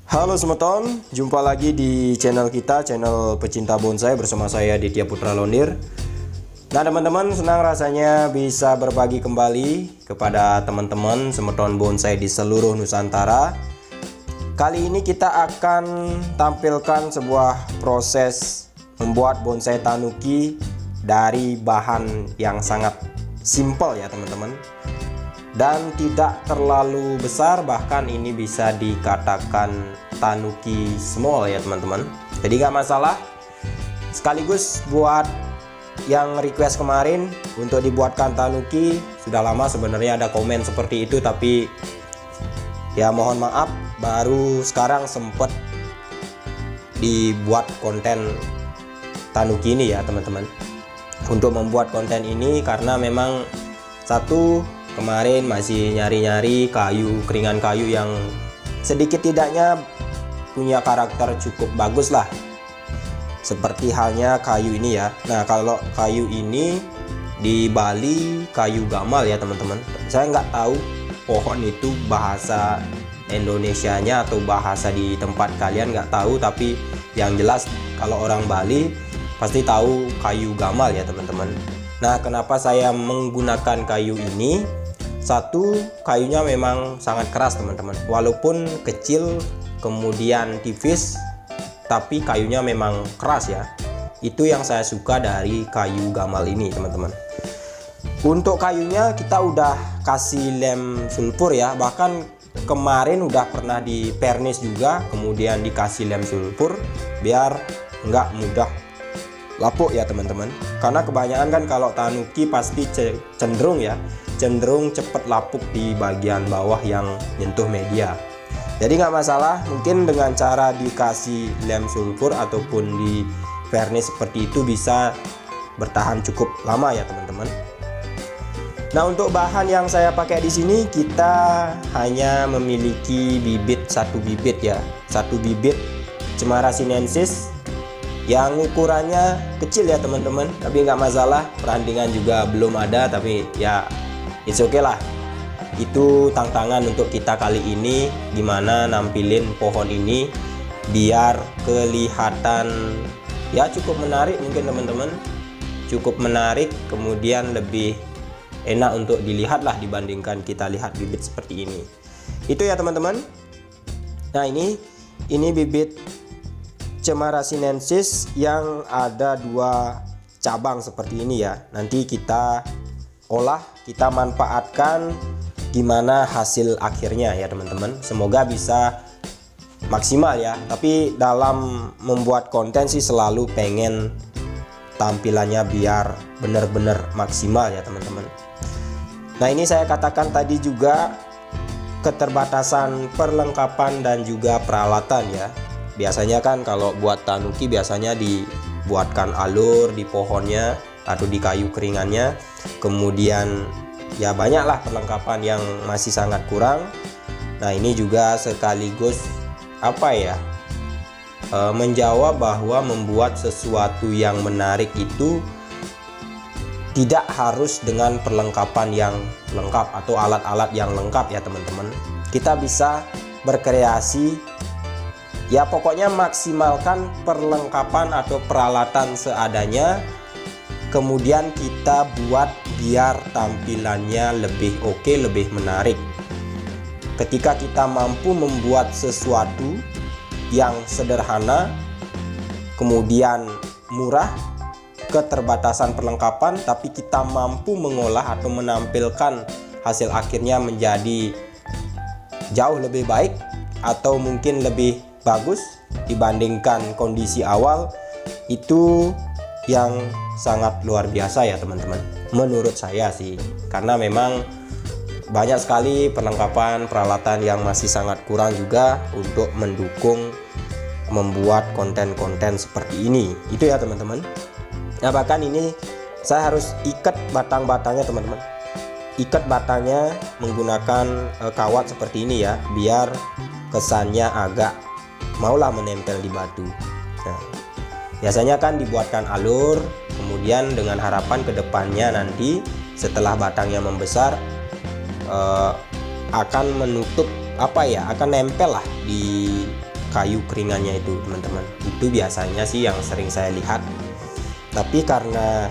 Halo semeton, jumpa lagi di channel kita, channel pecinta bonsai bersama saya Ditya Putra Londir. Nah teman-teman, senang rasanya bisa berbagi kembali kepada teman-teman semeton bonsai di seluruh Nusantara. Kali ini kita akan tampilkan sebuah proses membuat bonsai tanuki dari bahan yang sangat simpel ya teman-teman, dan tidak terlalu besar, bahkan ini bisa dikatakan tanuki small ya teman-teman. Jadi nggak masalah. Sekaligus buat yang request kemarin untuk dibuatkan tanuki, sudah lama sebenarnya ada komen seperti itu, tapi ya mohon maaf baru sekarang sempet dibuat konten tanuki ini ya teman-teman. Untuk membuat konten ini karena memang satu, kemarin masih nyari-nyari kayu, keringan kayu yang sedikit tidaknya punya karakter cukup bagus lah, seperti halnya kayu ini ya. Nah kalau kayu ini di Bali kayu gamal ya teman-teman. Saya nggak tahu pohon itu bahasa Indonesianya atau bahasa di tempat kalian nggak tahu, tapi yang jelas kalau orang Bali pasti tahu kayu gamal ya teman-teman. Nah kenapa saya menggunakan kayu ini? Satu, kayunya memang sangat keras teman-teman, walaupun kecil kemudian tipis, tapi kayunya memang keras ya. Itu yang saya suka dari kayu gamal ini teman-teman. Untuk kayunya kita udah kasih lem sulfur ya, bahkan kemarin udah pernah di pernis juga, kemudian dikasih lem sulfur biar nggak mudah lapuk ya teman-teman. Karena kebanyakan kan kalau tanuki pasti cenderung cepet lapuk di bagian bawah yang nyentuh media. Jadi nggak masalah, mungkin dengan cara dikasih lem sulfur ataupun di vernis seperti itu bisa bertahan cukup lama ya teman-teman. Nah untuk bahan yang saya pakai di sini, kita hanya memiliki satu bibit ya, satu bibit Cemara sinensis yang ukurannya kecil ya teman-teman, tapi nggak masalah, perandingan juga belum ada, tapi ya it's okay lah. Itu tantangan untuk kita kali ini, gimana nampilin pohon ini biar kelihatan ya cukup menarik mungkin teman-teman, cukup menarik, kemudian lebih enak untuk dilihat lah dibandingkan kita lihat bibit seperti ini. Itu ya teman-teman. Nah ini bibit Cemara sinensis yang ada dua cabang seperti ini ya. Nanti kita olah, kita manfaatkan gimana hasil akhirnya ya teman-teman. Semoga bisa maksimal ya. Tapi dalam membuat konten sih selalu pengen tampilannya biar bener-bener maksimal ya teman-teman. Nah ini saya katakan tadi juga keterbatasan perlengkapan dan juga peralatan ya. Biasanya kan kalau buat tanuki biasanya dibuatkan alur di pohonnya atau di kayu keringannya, kemudian ya banyaklah perlengkapan yang masih sangat kurang. Nah ini juga sekaligus menjawab bahwa membuat sesuatu yang menarik itu tidak harus dengan perlengkapan yang lengkap atau alat-alat yang lengkap ya teman-teman. Kita bisa berkreasi ya, pokoknya maksimalkan perlengkapan atau peralatan seadanya, kemudian kita buat biar tampilannya lebih oke, lebih menarik. Ketika kita mampu membuat sesuatu yang sederhana, kemudian murah, keterbatasan perlengkapan, tapi kita mampu mengolah atau menampilkan hasil akhirnya menjadi jauh lebih baik atau mungkin lebih bagus dibandingkan kondisi awal, itu yang sangat luar biasa ya teman-teman, menurut saya sih. Karena memang banyak sekali perlengkapan peralatan yang masih sangat kurang juga untuk mendukung membuat konten-konten seperti ini. Itu ya teman-teman. Nah bahkan ini saya harus ikat batang-batangnya teman-teman, ikat batangnya menggunakan kawat seperti ini ya, biar kesannya agak maulah menempel di batu. Nah, biasanya kan dibuatkan alur, kemudian dengan harapan kedepannya nanti setelah batangnya membesar akan menutup akan nempel lah di kayu keringannya itu teman-teman. Itu biasanya sih yang sering saya lihat. Tapi karena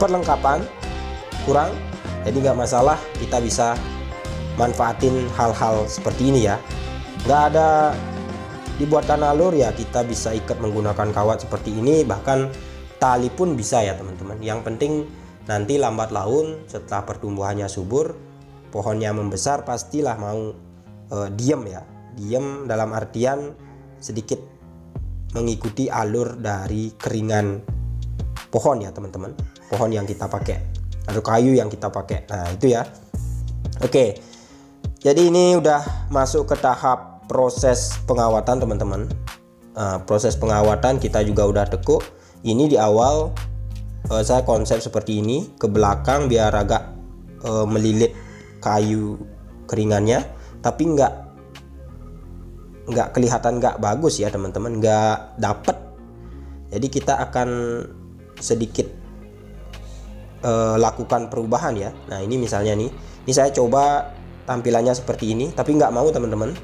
perlengkapan kurang, jadi nggak masalah, kita bisa manfaatin hal-hal seperti ini ya. Nggak ada dibuatkan alur ya, kita bisa ikat menggunakan kawat seperti ini, bahkan tali pun bisa ya teman-teman. Yang penting nanti lambat laun setelah pertumbuhannya subur, pohonnya membesar, pastilah mau diem ya. Diem dalam artian sedikit mengikuti alur dari keringan pohon ya teman-teman. Pohon yang kita pakai atau kayu yang kita pakai. Nah itu ya. Oke, jadi ini udah masuk ke tahap proses pengawatan teman-teman. Proses pengawatan kita juga udah tekuk. Ini di awal saya konsep seperti ini, ke belakang biar agak melilit kayu keringannya, tapi nggak kelihatan nggak bagus ya teman-teman, nggak dapet. Jadi kita akan sedikit lakukan perubahan ya. Nah ini misalnya nih, ini saya coba tampilannya seperti ini, tapi nggak mau teman-teman.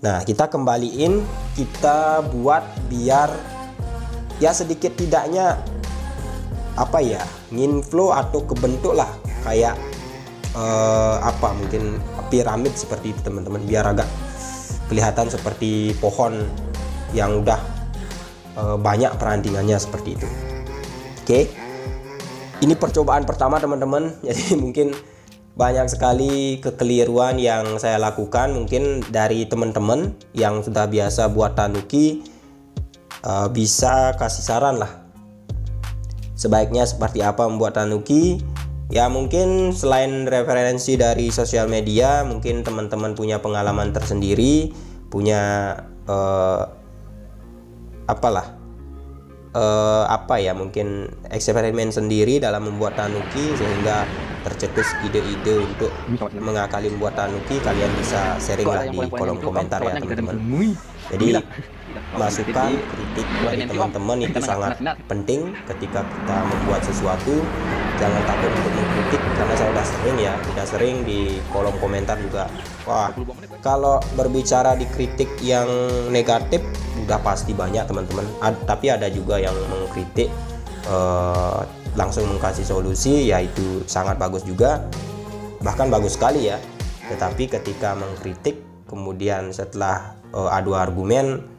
Nah kita kembaliin, kita buat biar ya sedikit tidaknya apa ya, nginflow atau kebentuk lah kayak mungkin piramid seperti itu teman-teman, biar agak kelihatan seperti pohon yang udah banyak perantingannya seperti itu. Oke, ini percobaan pertama teman-teman, jadi mungkin banyak sekali kekeliruan yang saya lakukan. Mungkin dari teman-teman yang sudah biasa buat tanuki bisa kasih saran lah, sebaiknya seperti apa membuat tanuki. Ya mungkin selain referensi dari sosial media, mungkin teman-teman punya pengalaman tersendiri, punya mungkin eksperimen sendiri dalam membuat tanuki, sehingga tercetus ide-ide untuk mengakali membuat tanuki. Kalian bisa sharing lah di kolom komentar ya teman-teman. Jadi masukan, kritik dari teman-teman itu sangat penting ketika kita membuat sesuatu. Jangan takut untuk mengkritik, karena saya udah sering di kolom komentar juga. Wah, kalau berbicara di kritik yang negatif udah pasti banyak teman-teman. Tapi ada juga yang mengkritik langsung mengkasih solusi, yaitu sangat bagus juga, bahkan bagus sekali ya. Tetapi ketika mengkritik kemudian setelah adu argumen,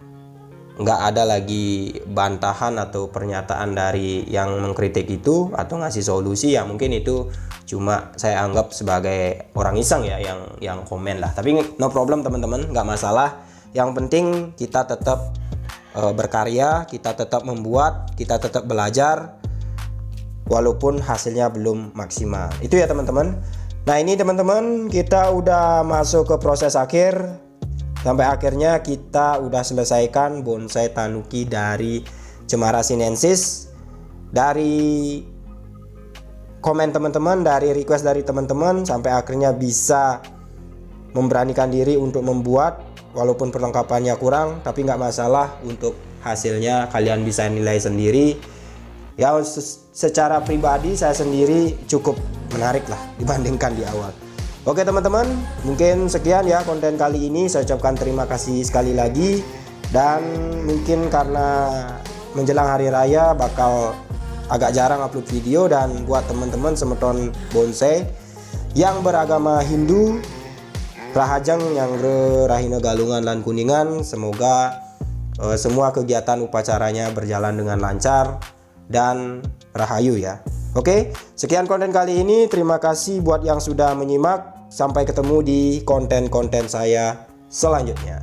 nggak ada lagi bantahan atau pernyataan dari yang mengkritik itu atau ngasih solusi, ya mungkin itu cuma saya anggap sebagai orang iseng ya yang komen lah. Tapi no problem teman-teman, nggak masalah. Yang penting kita tetap berkarya, kita tetap membuat, kita tetap belajar walaupun hasilnya belum maksimal. Itu ya teman-teman. Nah ini teman-teman, kita udah masuk ke proses akhir. Sampai akhirnya kita udah selesaikan bonsai tanuki dari Cemara sinensis. Dari komen teman-teman, dari request dari teman-teman, sampai akhirnya bisa memberanikan diri untuk membuat. Walaupun perlengkapannya kurang, tapi nggak masalah, untuk hasilnya kalian bisa nilai sendiri. Ya secara pribadi saya sendiri cukup menarik lah dibandingkan di awal. Oke teman-teman, mungkin sekian ya konten kali ini. Saya ucapkan terima kasih sekali lagi. Dan mungkin karena menjelang hari raya bakal agak jarang upload video. Dan buat teman-teman semeton bonsai yang beragama Hindu, Rahajang yang Rahina Galungan dan Kuningan, semoga semua kegiatan upacaranya berjalan dengan lancar dan rahayu ya. Oke, sekian konten kali ini. Terima kasih buat yang sudah menyimak. Sampai ketemu di konten-konten saya selanjutnya.